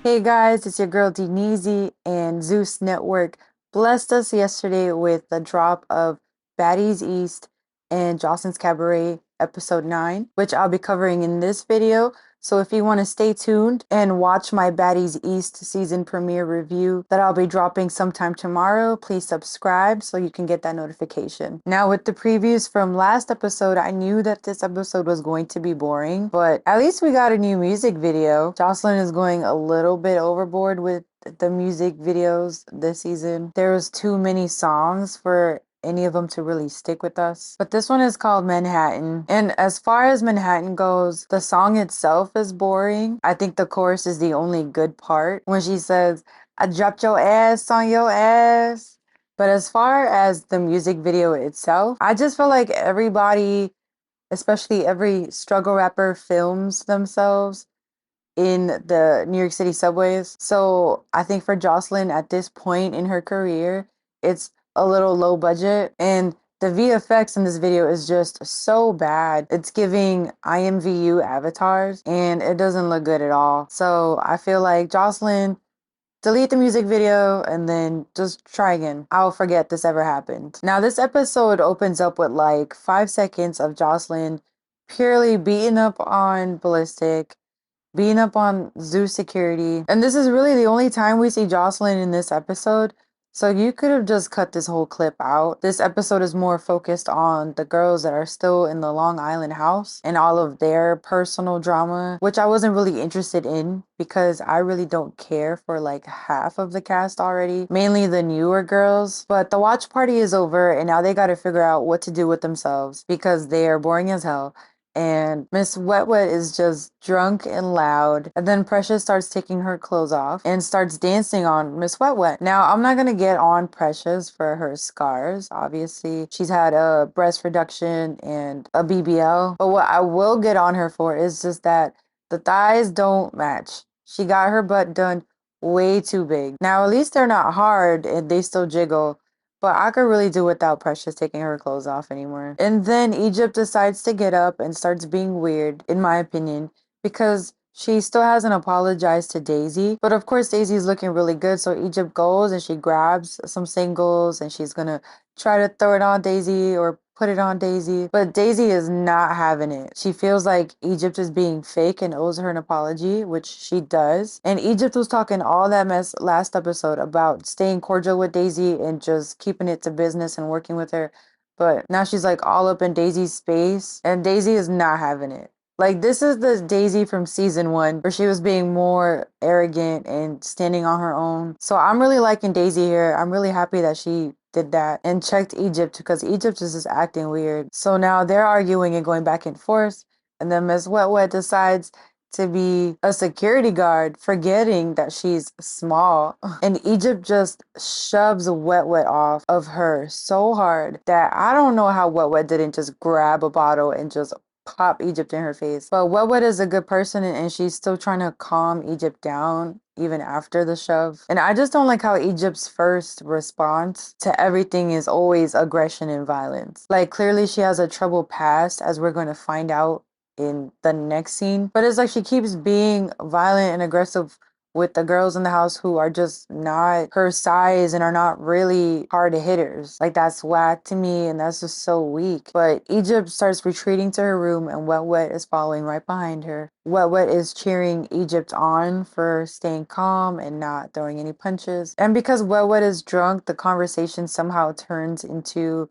Hey guys, it's your girl Denise, and Zeus Network blessed us yesterday with the drop of Baddies East and Joseline's Cabaret episode 9, which I'll be covering in this video. So if you want to stay tuned and watch my Baddies East season premiere review that I'll be dropping sometime tomorrow, please subscribe so you can get that notification. Now with the previews from last episode, I knew that this episode was going to be boring, but at least we got a new music video. Joseline is going a little bit overboard with the music videos this season. There was too many songs for any of them to really stick with us. But this one is called Manhattan. And as far as Manhattan goes, the song itself is boring. I think the chorus is the only good part when she says, I dropped your ass on your ass. But as far as the music video itself, I just feel like everybody, especially every struggle rapper, films themselves in the New York City subways. So I think for Joseline at this point in her career, it's a little low budget. And the VFX in this video is just so bad. It's giving IMVU avatars and it doesn't look good at all. So I feel like Joseline, delete the music video and then just try again. I'll forget this ever happened. Now, this episode opens up with like 5 seconds of Joseline purely beating up on Ballistic, being up on Zeus security. And this is really the only time we see Joseline in this episode. So you could have just cut this whole clip out. This episode is more focused on the girls that are still in the Long Island house and all of their personal drama, which I wasn't really interested in because I really don't care for like half of the cast already, mainly the newer girls. But the watch party is over and now they got to figure out what to do with themselves because they are boring as hell. And Miss Wet Wet is just drunk and loud. And then Precious starts taking her clothes off and starts dancing on Miss Wet Wet. Now, I'm not gonna get on Precious for her scars. Obviously, she's had a breast reduction and a BBL. But what I will get on her for is just that the thighs don't match. She got her butt done way too big. Now, at least they're not hard and they still jiggle. But I could really do without Precious taking her clothes off anymore. And then Egypt decides to get up and starts being weird, in my opinion, because she still hasn't apologized to Daisy. But of course, Daisy's looking really good. So Egypt goes and she grabs some singles and she's gonna try to throw it on Daisy or put it on Daisy. But Daisy is not having it. She feels like Egypt is being fake and owes her an apology, which she does. And Egypt was talking all that mess last episode about staying cordial with Daisy and just keeping it to business and working with her. But now she's like all up in Daisy's space and Daisy is not having it. Like, this is the Daisy from season 1 where she was being more arrogant and standing on her own. So I'm really liking Daisy here. I'm really happy that she did that and checked Egypt because Egypt is just acting weird. So now they're arguing and going back and forth. And then Miss Wet Wet decides to be a security guard, forgetting that she's small. And Egypt just shoves Wet Wet off of her so hard that I don't know how Wet Wet didn't just grab a bottle and just pop Egypt in her face. But Wet Wet is a good person and she's still trying to calm Egypt down even after the shove. And I just don't like how Egypt's first response to everything is always aggression and violence. Like, clearly she has a troubled past, as we're going to find out in the next scene. But it's like she keeps being violent and aggressive with the girls in the house who are just not her size and are not really hard hitters. Like, that's whack to me and that's just so weak. But Egypt starts retreating to her room and Wet Wet is following right behind her. Wet Wet is cheering Egypt on for staying calm and not throwing any punches. And because Wet Wet is drunk, the conversation somehow turns into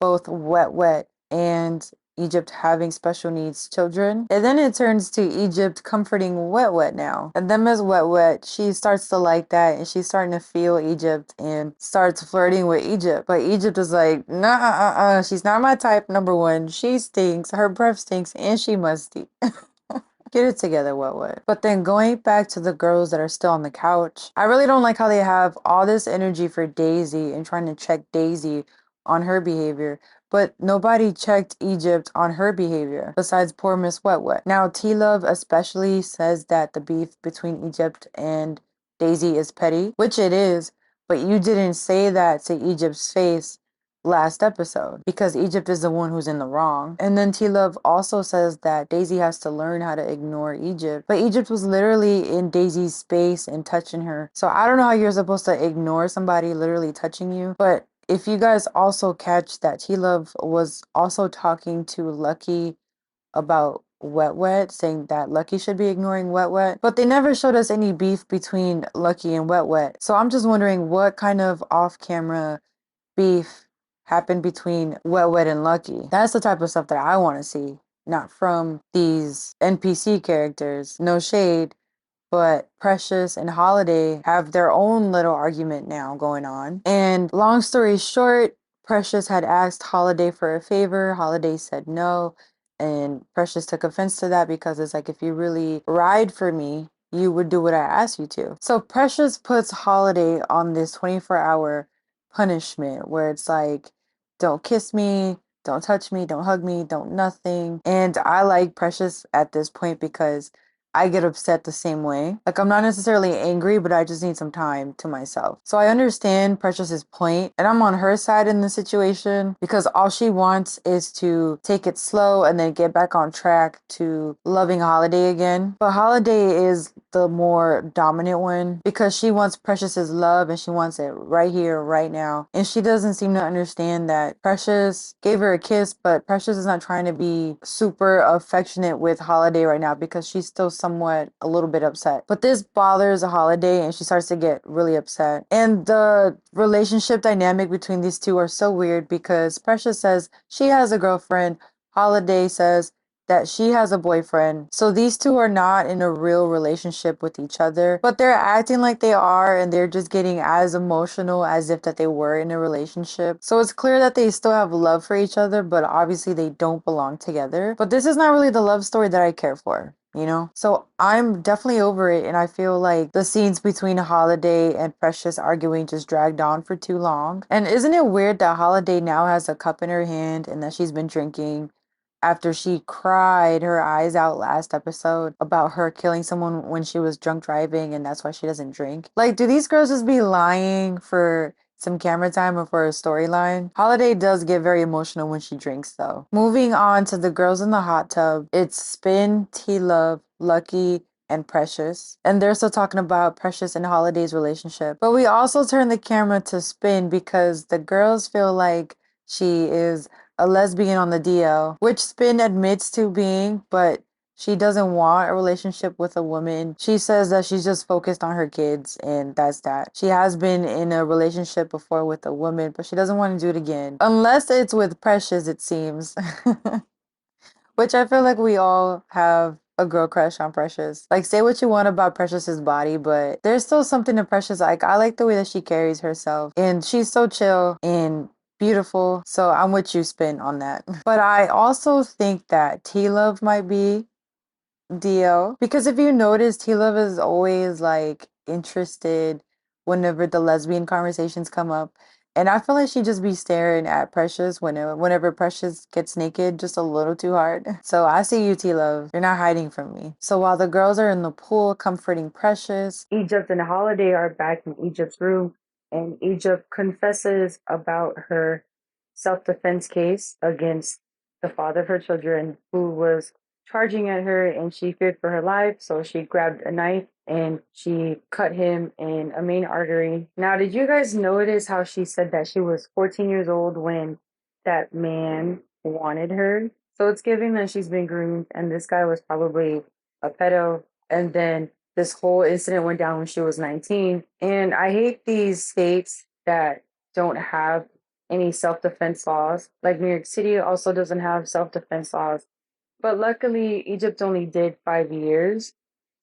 both Wet Wet and Egypt having special needs children. And then it turns to Egypt comforting Wet Wet now. And then Miss Wet Wet, she starts to like that and she's starting to feel Egypt and starts flirting with Egypt. But Egypt is like, nah, she's not my type, number one. She stinks, her breath stinks, and she musty. Get it together, Wet Wet. But then going back to the girls that are still on the couch, I really don't like how they have all this energy for Daisy and trying to check Daisy on her behavior, but nobody checked Egypt on her behavior besides poor Miss Wet Wet. Now, T-Love especially says that the beef between Egypt and Daisy is petty, which it is, but you didn't say that to Egypt's face last episode because Egypt is the one who's in the wrong. And then T-Love also says that Daisy has to learn how to ignore Egypt. But Egypt was literally in Daisy's space and touching her. So I don't know how you're supposed to ignore somebody literally touching you. But if you guys also catch that T-Love was also talking to Lucky about Wet Wet, saying that Lucky should be ignoring Wet Wet, but they never showed us any beef between Lucky and Wet Wet. So I'm just wondering what kind of off-camera beef happened between Wet Wet and Lucky. That's the type of stuff that I want to see, not from these NPC characters. No shade, but Precious and Holiday have their own little argument now going on. And long story short, Precious had asked Holiday for a favor. Holiday said no. And Precious took offense to that because it's like, if you really ride for me, you would do what I asked you to. So Precious puts Holiday on this 24-hour punishment where it's like, don't kiss me, don't touch me, don't hug me, don't nothing. And I like Precious at this point because I get upset the same way. Like, I'm not necessarily angry, but I just need some time to myself. So I understand Precious's point, and I'm on her side in the situation because all she wants is to take it slow and then get back on track to loving Holiday again. But Holiday is the more dominant one because she wants Precious's love and she wants it right here, right now. And she doesn't seem to understand that Precious gave her a kiss, but Precious is not trying to be super affectionate with Holiday right now because she's still somewhat a little bit upset. But this bothers Holiday and she starts to get really upset. And the relationship dynamic between these two are so weird because Precious says she has a girlfriend. Holiday says that she has a boyfriend. So these two are not in a real relationship with each other, but they're acting like they are, and they're just getting as emotional as if that they were in a relationship. So it's clear that they still have love for each other, but obviously they don't belong together. But this is not really the love story that I care for, you know? So I'm definitely over it, and I feel like the scenes between Holiday and Precious arguing just dragged on for too long. And isn't it weird that Holiday now has a cup in her hand and that she's been drinking after she cried her eyes out last episode about her killing someone when she was drunk driving and that's why she doesn't drink? Like, do these girls just be lying for some camera time or for a storyline? Holiday does get very emotional when she drinks, though. Moving on to the girls in the hot tub, it's Spin, T-Love, Lucky, and Precious. And they're still talking about Precious and Holiday's relationship. But we also turn the camera to Spin because the girls feel like she is a lesbian on the DL, which Spin admits to being, but she doesn't want a relationship with a woman. She says that she's just focused on her kids, and that's that. She has been in a relationship before with a woman, but she doesn't want to do it again. Unless it's with Precious, it seems. Which I feel like we all have a girl crush on Precious. Like, say what you want about Precious's body, but there's still something to Precious. Like, I like the way that she carries herself, and she's so chill and beautiful. So I'm with you, Spin, on that. But I also think that T-Love might be Dio. Because if you notice, T-Love is always like interested whenever the lesbian conversations come up. And I feel like she just be staring at Precious whenever Precious gets naked just a little too hard. So I see you, T-Love. You're not hiding from me. So while the girls are in the pool comforting Precious, Egypt and Holiday are back in Egypt's room, and Egypt confesses about her self-defense case against the father of her children, who was charging at her, and she feared for her life. So she grabbed a knife and she cut him in a main artery. Now, did you guys notice how she said that she was 14 years old when that man wanted her? So it's giving that she's been groomed, and this guy was probably a pedo. And then this whole incident went down when she was 19. And I hate these states that don't have any self-defense laws. Like New York City also doesn't have self-defense laws. But luckily, Egypt only did 5 years.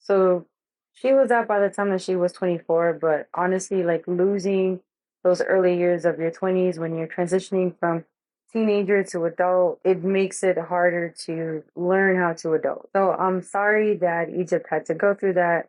So she was out by the time that she was 24. But honestly, like, losing those early years of your 20s when you're transitioning from teenager to adult, it makes it harder to learn how to adult. So I'm sorry that Egypt had to go through that.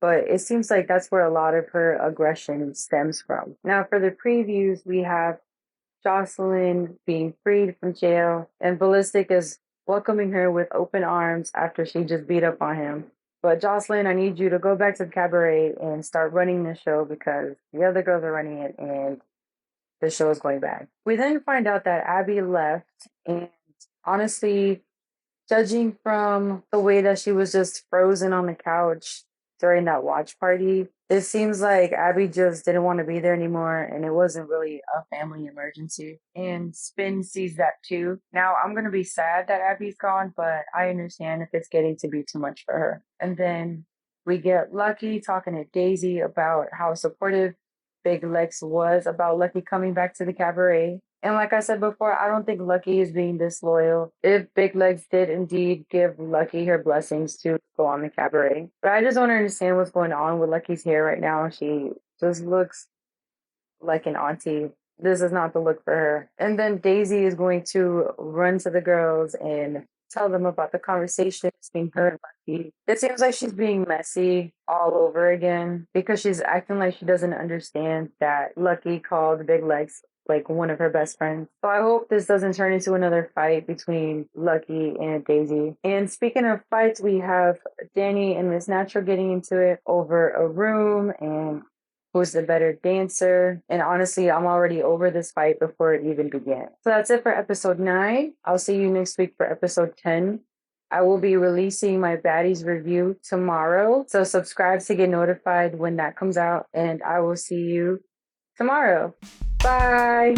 But it seems like that's where a lot of her aggression stems from. Now, for the previews, we have Joseline being freed from jail, and Ballistic is welcoming her with open arms after she just beat up on him. But Joseline, I need you to go back to the Cabaret and start running the show because the other girls are running it and the show is going bad. We then find out that Abby left, and honestly, judging from the way that she was just frozen on the couch during that watch party, it seems like Abby just didn't want to be there anymore and it wasn't really a family emergency. And Spin sees that too. Now, I'm going to be sad that Abby's gone, but I understand if it's getting to be too much for her. And then we get Lucky talking to Daisy about how supportive Big Lex was about Lucky coming back to the cabaret. And like I said before, I don't think Lucky is being disloyal. If Big Legs did indeed give Lucky her blessings to go on the cabaret. But I just don't understand what's going on with Lucky's hair right now. She just looks like an auntie. This is not the look for her. And then Daisy is going to run to the girls and tell them about the conversation between her and Lucky. It seems like she's being messy all over again because she's acting like she doesn't understand that Lucky called Big Legs like one of her best friends. So I hope this doesn't turn into another fight between Lucky and Daisy. And speaking of fights, we have Danny and Miss Natural getting into it over a room and who's the better dancer. And honestly, I'm already over this fight before it even began. So that's it for episode 9. I'll see you next week for episode 10. I will be releasing my Baddies review tomorrow. So subscribe to get notified when that comes out. And I will see you tomorrow. Bye.